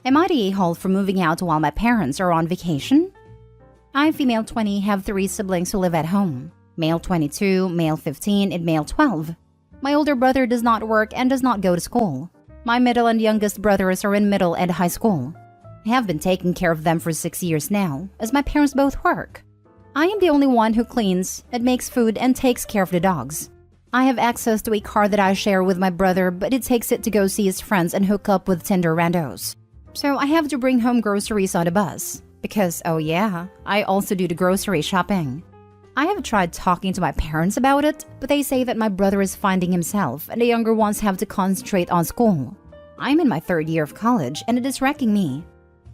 Am I the a-hole for moving out while my parents are on vacation? I, female 20, have 3 siblings who live at home. Male 22, male 15, and male 12. My older brother does not work and does not go to school. My middle and youngest brothers are in middle and high school. I have been taking care of them for 6 years now, as my parents both work. I am the only one who cleans and makes food and takes care of the dogs. I have access to a car that I share with my brother, but it takes it to go see his friends and hook up with Tinder randos. So I have to bring home groceries on a bus. Because, oh yeah, I also do the grocery shopping. I have tried talking to my parents about it, but they say that my brother is finding himself and the younger ones have to concentrate on school. I'm in my 3rd year of college and it is wrecking me.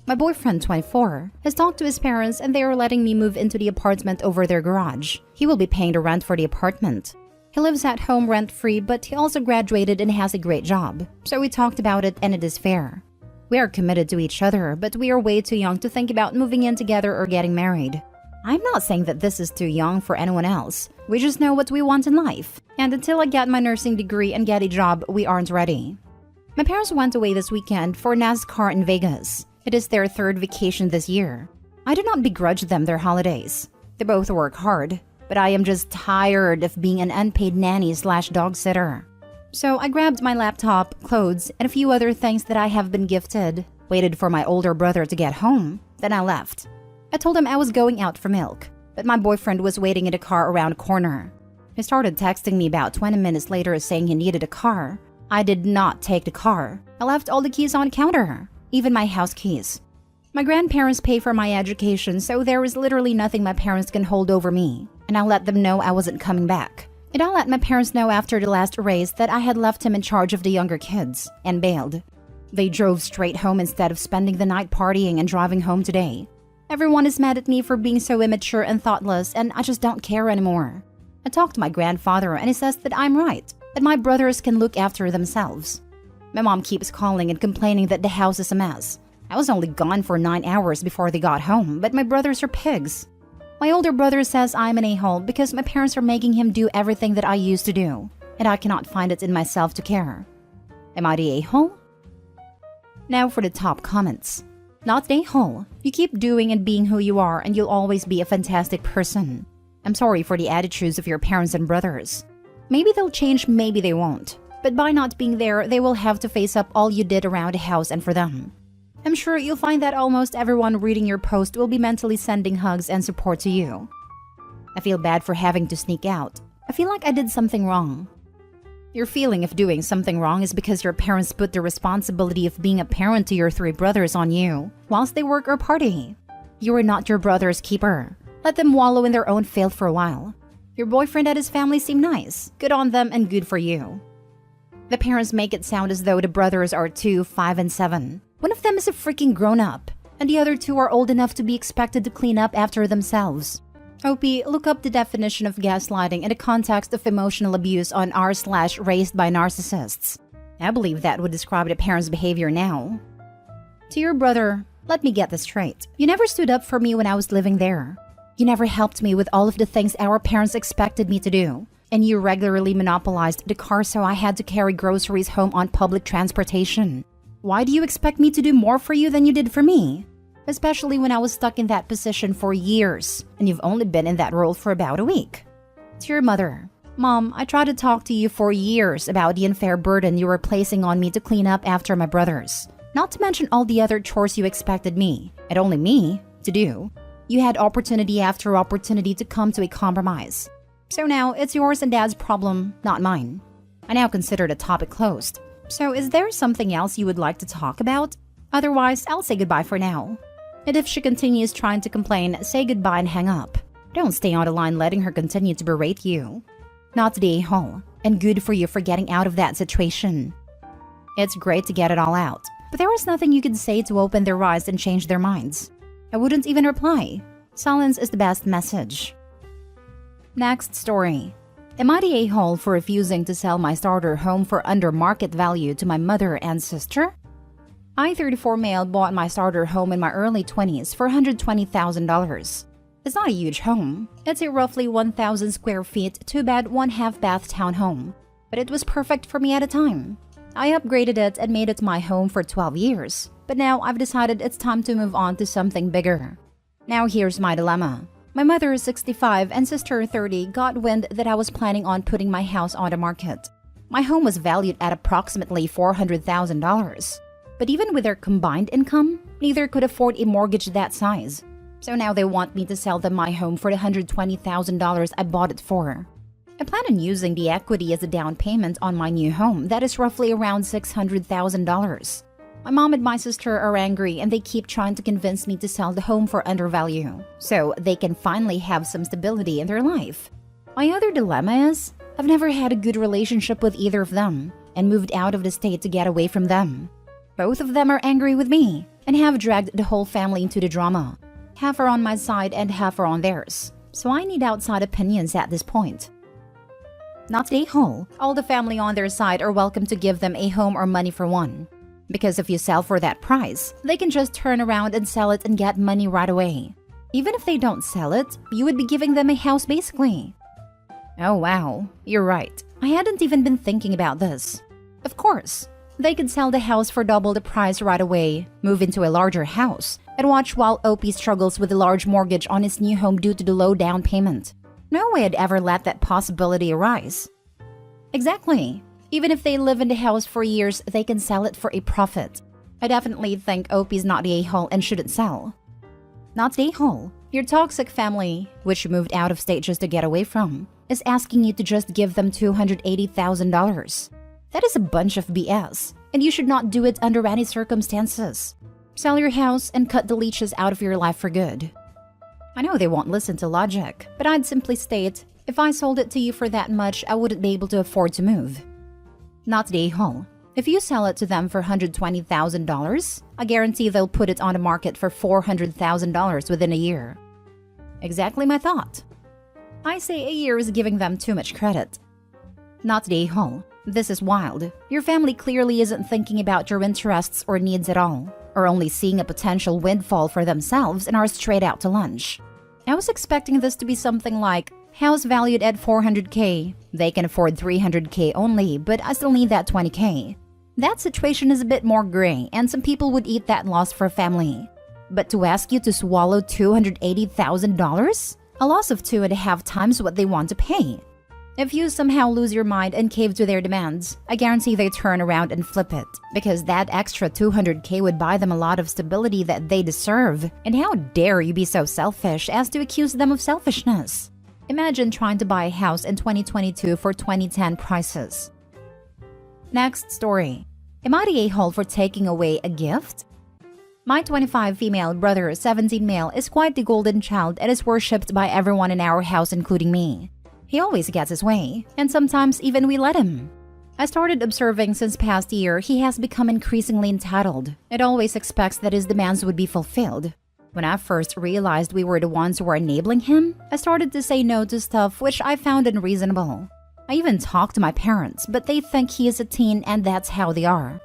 My boyfriend, 24, has talked to his parents and they are letting me move into the apartment over their garage. He will be paying the rent for the apartment. He lives at home rent-free, but he also graduated and has a great job. So we talked about it and it is fair. We are committed to each other, but we are way too young to think about moving in together or getting married. I'm not saying that this is too young for anyone else. We just know what we want in life. And until I get my nursing degree and get a job, we aren't ready. My parents went away this weekend for NASCAR in Vegas. It is their 3rd vacation this year. I do not begrudge them their holidays. They both work hard, but I am just tired of being an unpaid nanny/dog sitter. So I grabbed my laptop, clothes, and a few other things that I have been gifted, waited for my older brother to get home, then I left. I told him I was going out for milk, but my boyfriend was waiting in the car around the corner. He started texting me about 20 minutes later saying he needed a car. I did not take the car. I left all the keys on the counter, even my house keys. My grandparents pay for my education, so there is literally nothing my parents can hold over me, and I let them know I wasn't coming back. And I let my parents know after the last race that I had left him in charge of the younger kids, and bailed. They drove straight home instead of spending the night partying and driving home today. Everyone is mad at me for being so immature and thoughtless, and I just don't care anymore. I talked to my grandfather and he says that I'm right, that my brothers can look after themselves. My mom keeps calling and complaining that the house is a mess. I was only gone for 9 hours before they got home, but my brothers are pigs. My older brother says I'm an a-hole because my parents are making him do everything that I used to do, and I cannot find it in myself to care. Am I the a-hole? Now for the top comments. Not the a-hole. You keep doing and being who you are and you'll always be a fantastic person. I'm sorry for the attitudes of your parents and brothers. Maybe they'll change, maybe they won't. But by not being there, they will have to face up all you did around the house and for them. I'm sure you'll find that almost everyone reading your post will be mentally sending hugs and support to you. I feel bad for having to sneak out. I feel like I did something wrong. Your feeling of doing something wrong is because your parents put the responsibility of being a parent to your 3 brothers on you, whilst they work or party. You are not your brother's keeper. Let them wallow in their own filth for a while. Your boyfriend and his family seem nice. Good on them and good for you. The parents make it sound as though the brothers are 2, 5, and 7. One of them is a freaking grown-up, and the other 2 are old enough to be expected to clean up after themselves. OP, look up the definition of gaslighting in the context of emotional abuse on r/raised by narcissists. I believe that would describe the parents' behavior now. To your brother, let me get this straight. You never stood up for me when I was living there. You never helped me with all of the things our parents expected me to do. And you regularly monopolized the car so I had to carry groceries home on public transportation. Why do you expect me to do more for you than you did for me? Especially when I was stuck in that position for years, and you've only been in that role for about a week. To your mother, Mom, I tried to talk to you for years about the unfair burden you were placing on me to clean up after my brothers. Not to mention all the other chores you expected me, and only me, to do. You had opportunity after opportunity to come to a compromise. So now it's yours and Dad's problem, not mine. I now consider the topic closed. So is there something else you would like to talk about? Otherwise, I'll say goodbye for now. And if she continues trying to complain, say goodbye and hang up. Don't stay on the line letting her continue to berate you. Not the a-hole, and good for you for getting out of that situation. It's great to get it all out, but there is nothing you could say to open their eyes and change their minds. I wouldn't even reply. Silence is the best message. Next story. Am I the a-hole for refusing to sell my starter home for under market value to my mother and sister? I, 34 male, bought my starter home in my early 20s for $120,000. It's not a huge home. It's a roughly 1,000 square feet, 2-bed, 1/2 bath townhome. But it was perfect for me at a time. I upgraded it and made it my home for 12 years. but now I've decided it's time to move on to something bigger. Now here's my dilemma. My mother, 65, and sister, 30, got wind that I was planning on putting my house on the market. My home was valued at approximately $400,000. But even with their combined income, neither could afford a mortgage that size. So now they want me to sell them my home for the $120,000 I bought it for. I plan on using the equity as a down payment on my new home that is roughly around $600,000. My mom and my sister are angry and they keep trying to convince me to sell the home for undervalue so they can finally have some stability in their life. My other dilemma is, I've never had a good relationship with either of them and moved out of the state to get away from them. Both of them are angry with me and have dragged the whole family into the drama. Half are on my side and half are on theirs, so I need outside opinions at this point. Not today, Hall. All the family on their side are welcome to give them a home or money for one. Because if you sell for that price, they can just turn around and sell it and get money right away. Even if they don't sell it, you would be giving them a house basically. Oh wow, you're right. I hadn't even been thinking about this. Of course, they could sell the house for double the price right away, move into a larger house, and watch while OP struggles with a large mortgage on his new home due to the low down payment. No way I'd ever let that possibility arise. Exactly. Even if they live in the house for years, they can sell it for a profit. I definitely think OP's not the a-hole and shouldn't sell. Not the a-hole. Your toxic family, which you moved out of state just to get away from, is asking you to just give them $280,000. That is a bunch of BS, and you should not do it under any circumstances. Sell your house and cut the leeches out of your life for good. I know they won't listen to logic, but I'd simply state, if I sold it to you for that much, I wouldn't be able to afford to move. Not the a-hole. If you sell it to them for $120,000, I guarantee they'll put it on the market for $400,000 within a year. Exactly my thought. I say a year is giving them too much credit. Not the a-hole. This is wild. Your family clearly isn't thinking about your interests or needs at all, or only seeing a potential windfall for themselves and are straight out to lunch. I was expecting this to be something like, house valued at $400K. They can afford $300K only, but I still need that $20K. That situation is a bit more gray, and some people would eat that loss for a family. But to ask you to swallow $280,000? A loss of 2.5 times what they want to pay. If you somehow lose your mind and cave to their demands, I guarantee they turn around and flip it, because that extra $200K would buy them a lot of stability that they deserve. And how dare you be so selfish as to accuse them of selfishness? Imagine trying to buy a house in 2022 for 2010 prices. Next story. Am I the a-hole for taking away a gift? My 25 female brother, 17 male, is quite the golden child and is worshipped by everyone in our house, including me. He always gets his way, and sometimes even we let him. I started observing since past year he has become increasingly entitled and always expects that his demands would be fulfilled. When I first realized we were the ones who were enabling him, I started to say no to stuff which I found unreasonable. I even talked to my parents, but they think he is a teen and that's how they are.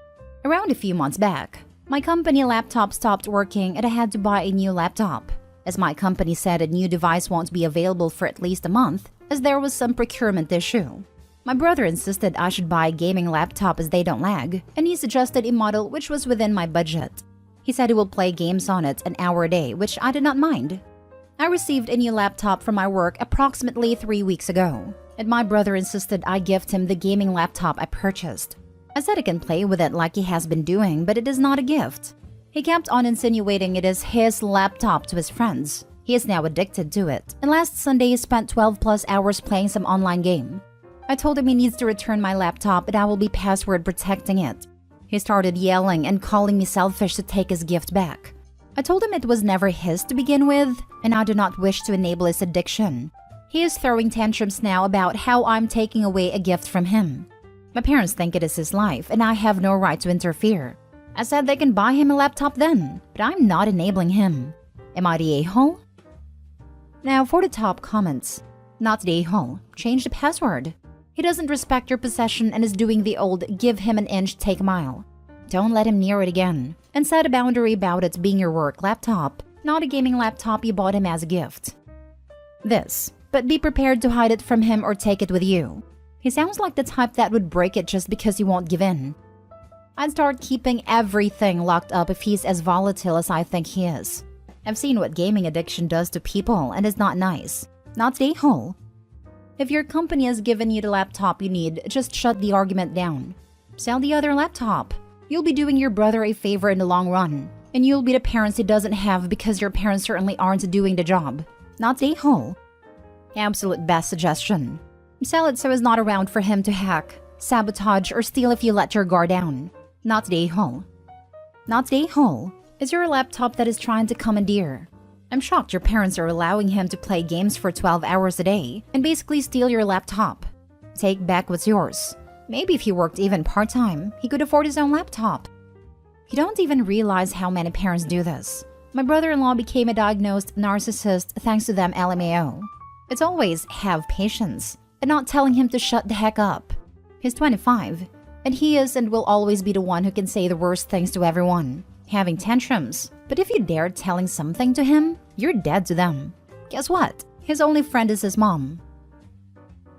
Around a few months back, my company laptop stopped working and I had to buy a new laptop. As my company said, a new device won't be available for at least a month, as there was some procurement issue. My brother insisted I should buy a gaming laptop as they don't lag, and he suggested a model which was within my budget. He said he will play games on it an hour a day, which I did not mind. I received a new laptop from my work approximately 3 weeks ago, and my brother insisted I gift him the gaming laptop I purchased. I said he can play with it like he has been doing, but it is not a gift. He kept on insinuating it is his laptop to his friends. He is now addicted to it, and last Sunday he spent 12+ hours playing some online game. I told him he needs to return my laptop and I will be password protecting it. He started yelling and calling me selfish to take his gift back. I told him it was never his to begin with, and I do not wish to enable his addiction. He is throwing tantrums now about how I'm taking away a gift from him. My parents think it is his life, and I have no right to interfere. I said they can buy him a laptop then, but I'm not enabling him. Am I the a-hole? Now for the top comments. Not the a-hole. Change the password. He doesn't respect your possession and is doing the old give him an inch, take a mile. Don't let him near it again, and set a boundary about it being your work laptop, not a gaming laptop you bought him as a gift. This, but be prepared to hide it from him or take it with you. He sounds like the type that would break it just because he won't give in. I'd start keeping everything locked up if he's as volatile as I think he is. I've seen what gaming addiction does to people, and it's not nice. Not stay whole. If your company has given you the laptop you need, just shut the argument down. Sell the other laptop. You'll be doing your brother a favor in the long run. And you'll be the parents he doesn't have because your parents certainly aren't doing the job. Not stay whole. Absolute best suggestion. Sell it so it's not around for him to hack, sabotage, or steal if you let your guard down. Not stay whole. Not stay whole is your laptop that is trying to commandeer. I'm shocked your parents are allowing him to play games for 12 hours a day and basically steal your laptop. Take back what's yours. Maybe if he worked even part-time, he could afford his own laptop. You don't even realize how many parents do this. My brother-in-law became a diagnosed narcissist thanks to them LMAO. It's always have patience and not telling him to shut the heck up. He's 25, and he is and will always be the one who can say the worst things to everyone, having tantrums. But if you dare telling something to him, you're dead to them. Guess what? His only friend is his mom.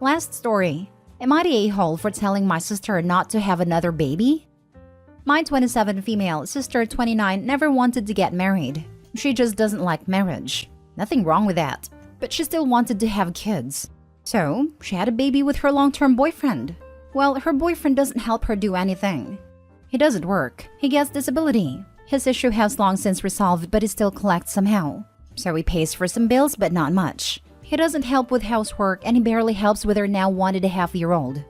Last story. Am I the a-hole for telling my sister not to have another baby? My 27 female sister 29 never wanted to get married. She just doesn't like marriage. Nothing wrong with that. But she still wanted to have kids. So, she had a baby with her long-term boyfriend. Well, her boyfriend doesn't help her do anything. He doesn't work. He gets disability. His issue has long since resolved, but he still collects somehow. So he pays for some bills, but not much. He doesn't help with housework, and he barely helps with her now 1.5-year-old.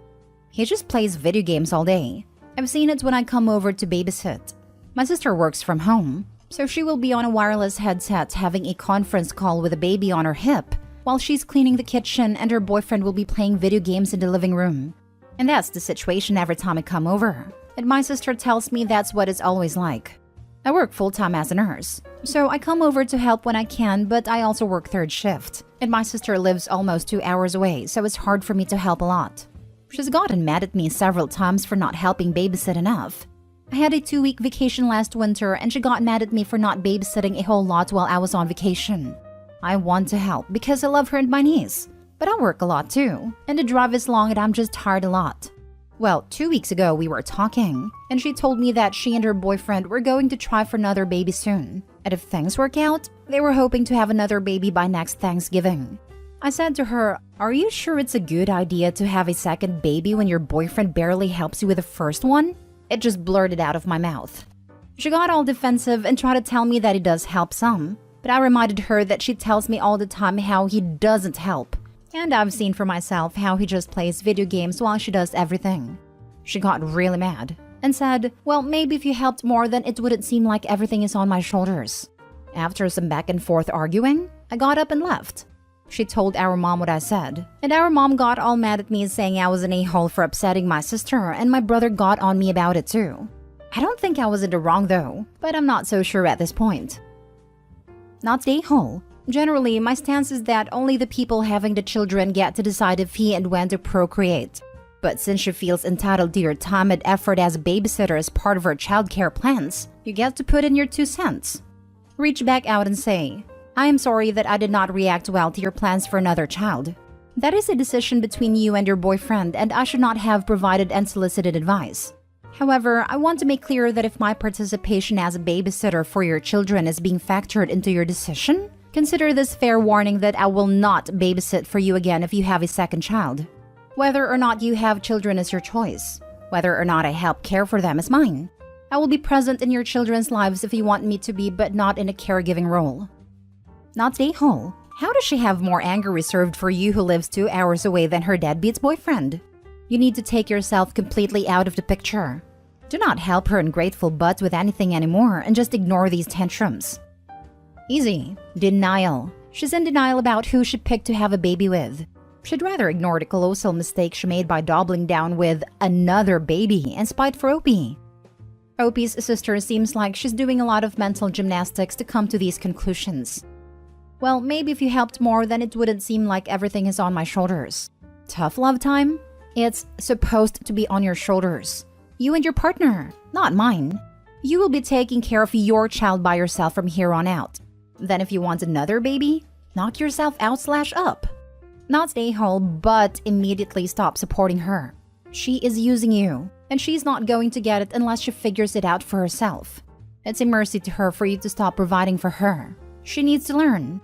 He just plays video games all day. I've seen it when I come over to babysit. My sister works from home, so she will be on a wireless headset having a conference call with a baby on her hip while she's cleaning the kitchen, and her boyfriend will be playing video games in the living room. And that's the situation every time I come over. And my sister tells me that's what it's always like. I work full-time as a nurse, so I come over to help when I can, but I also work third shift. And my sister lives almost 2 hours away, so it's hard for me to help a lot. She's gotten mad at me several times for not helping babysit enough. I had a 2-week vacation last winter, and she got mad at me for not babysitting a whole lot while I was on vacation. I want to help because I love her and my niece, but I work a lot too, and the drive is long and I'm just tired a lot. Well, 2 weeks ago we were talking, and she told me that she and her boyfriend were going to try for another baby soon, and if things work out, they were hoping to have another baby by next Thanksgiving. I said to her, "Are you sure it's a good idea to have a second baby when your boyfriend barely helps you with the first one?" It just blurted out of my mouth. She got all defensive and tried to tell me that he does help some, but I reminded her that she tells me all the time how he doesn't help. And I've seen for myself how he just plays video games while she does everything. She got really mad and said, "Well, maybe if you helped more, then it wouldn't seem like everything is on my shoulders." After some back and forth arguing, I got up and left. She told our mom what I said, and our mom got all mad at me saying I was an a-hole for upsetting my sister, and my brother got on me about it too. I don't think I was in the wrong though, but I'm not so sure at this point. Not the a-hole. Generally, my stance is that only the people having the children get to decide if he and when to procreate. But since she feels entitled to your time and effort as a babysitter as part of her childcare plans, you get to put in your 2 cents. Reach back out and say, "I am sorry that I did not react well to your plans for another child. That is a decision between you and your boyfriend, and I should not have provided unsolicited advice. However, I want to make clear that if my participation as a babysitter for your children is being factored into your decision, consider this fair warning that I will not babysit for you again if you have a second child. Whether or not you have children is your choice. Whether or not I help care for them is mine. I will be present in your children's lives if you want me to be, but not in a caregiving role." Not the a-hole. How does she have more anger reserved for you who lives 2 hours away than her deadbeat's boyfriend? You need to take yourself completely out of the picture. Do not help her ungrateful butt with anything anymore and just ignore these tantrums. Easy. Denial. She's in denial about who she picked to have a baby with. She'd rather ignore the colossal mistake she made by doubling down with another baby and spite for Opie. Opie's sister seems like she's doing a lot of mental gymnastics to come to these conclusions. Well, maybe if you helped more, then it wouldn't seem like everything is on my shoulders. Tough love time? It's supposed to be on your shoulders. You and your partner, not mine. You will be taking care of your child by yourself from here on out. Then if you want another baby, knock yourself out/up. Not stay home, but immediately stop supporting her. She is using you, and she's not going to get it unless she figures it out for herself. It's a mercy to her for you to stop providing for her. She needs to learn.